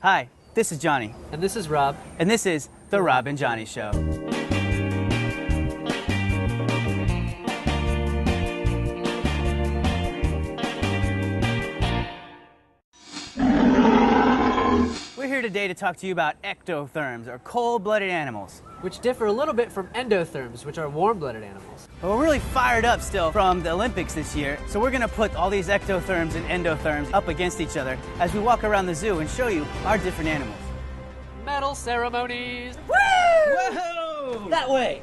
Hi, this is Johnny. And this is Rob. And this is The Rob and Johnny Show. We're here today to talk to you about ectotherms, or cold-blooded animals. Which differ a little bit from endotherms, which are warm-blooded animals. But we're really fired up still from the Olympics this year, so we're gonna put all these ectotherms and endotherms up against each other as we walk around the zoo and show you our different animals. Medal ceremonies! Woo! Whoa! That way!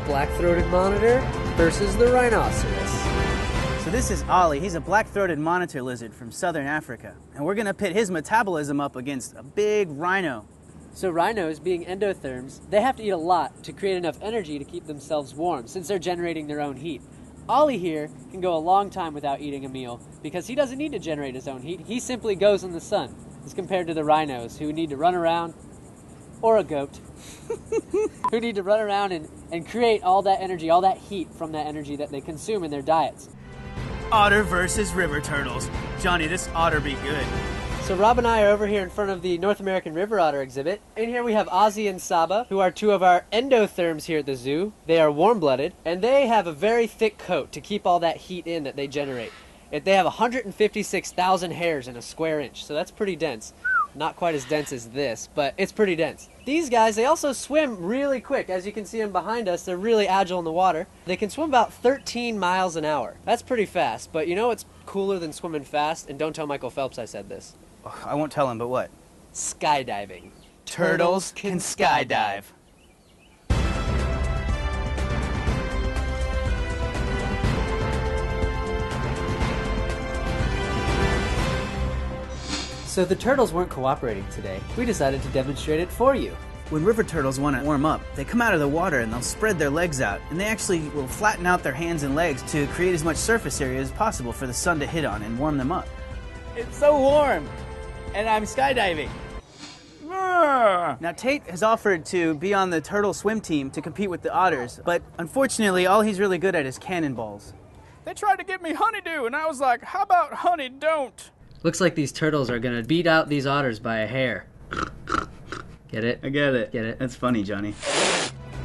Black-throated monitor versus the rhinoceros. So this is Ollie. He's a black-throated monitor lizard from southern Africa. And we're gonna pit his metabolism up against a big rhino. So rhinos, being endotherms, they have to eat a lot to create enough energy to keep themselves warm, since they're generating their own heat. Ollie here can go a long time without eating a meal because he doesn't need to generate his own heat. He simply goes in the sun, as compared to the rhinos who need to run around, or a goat, who need to run around and create all that energy, all that heat from that energy that they consume in their diets. Otter versus river turtles. Johnny, this otter be good. So Rob and I are over here in front of the North American river otter exhibit. In here we have Ozzy and Saba, who are two of our endotherms here at the zoo. They are warm-blooded, and they have a very thick coat to keep all that heat in that they generate. They have 156,000 hairs in a square inch, so that's pretty dense. Not quite as dense as this, but it's pretty dense. These guys, they also swim really quick. As you can see them behind us, they're really agile in the water. They can swim about 13 miles an hour. That's pretty fast, but you know what's cooler than swimming fast? And don't tell Michael Phelps I said this. I won't tell him, but what? Skydiving. Turtles can skydive. So the turtles weren't cooperating today. We decided to demonstrate it for you. When river turtles want to warm up, they come out of the water and they'll spread their legs out, and they actually will flatten out their hands and legs to create as much surface area as possible for the sun to hit on and warm them up. It's so warm, and I'm skydiving. Now Tate has offered to be on the turtle swim team to compete with the otters, but unfortunately all he's really good at is cannonballs. They tried to give me honeydew, and I was like, how about honey don't? Looks like these turtles are gonna beat out these otters by a hair. Get it? I get it. Get it? That's funny, Johnny.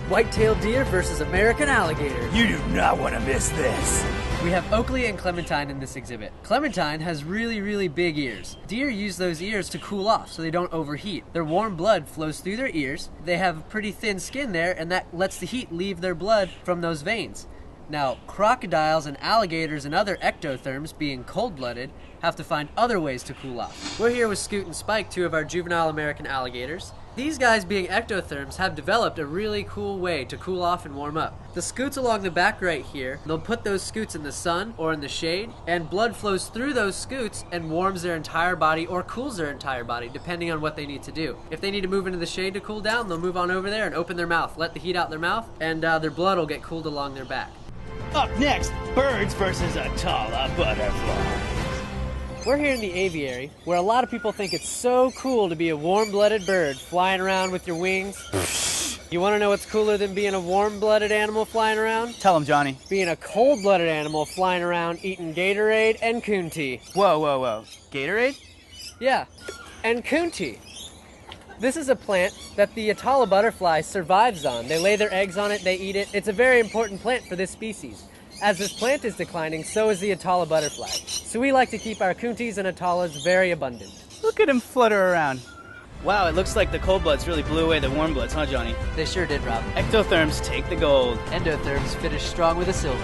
White-tailed deer versus American alligator. You do not want to miss this. We have Oakley and Clementine in this exhibit. Clementine has really, really big ears. Deer use those ears to cool off so they don't overheat. Their warm blood flows through their ears. They have pretty thin skin there, and that lets the heat leave their blood from those veins. Now, crocodiles and alligators and other ectotherms, being cold-blooded, have to find other ways to cool off. We're here with Scoot and Spike, two of our juvenile American alligators. These guys, being ectotherms, have developed a really cool way to cool off and warm up. The scoots along the back right here, they'll put those scoots in the sun or in the shade, and blood flows through those scoots and warms their entire body or cools their entire body, depending on what they need to do. If they need to move into the shade to cool down, they'll move on over there and open their mouth, let the heat out their mouth, and their blood will get cooled along their back. Up next, birds versus a talla butterfly. We're here in the aviary, where a lot of people think it's so cool to be a warm-blooded bird flying around with your wings. You want to know what's cooler than being a warm-blooded animal flying around? Tell him, Johnny. Being a cold-blooded animal flying around eating Gatorade and coon tea. Whoa, whoa, whoa. Gatorade? Yeah, and coon tea. This is a plant that the Atala butterfly survives on. They lay their eggs on it, they eat it. It's a very important plant for this species. As this plant is declining, so is the Atala butterfly. So we like to keep our coonties and Atalas very abundant. Look at him flutter around. Wow, it looks like the cold bloods really blew away the warm bloods, huh, Johnny? They sure did, Rob. Ectotherms take the gold. Endotherms finish strong with a silver.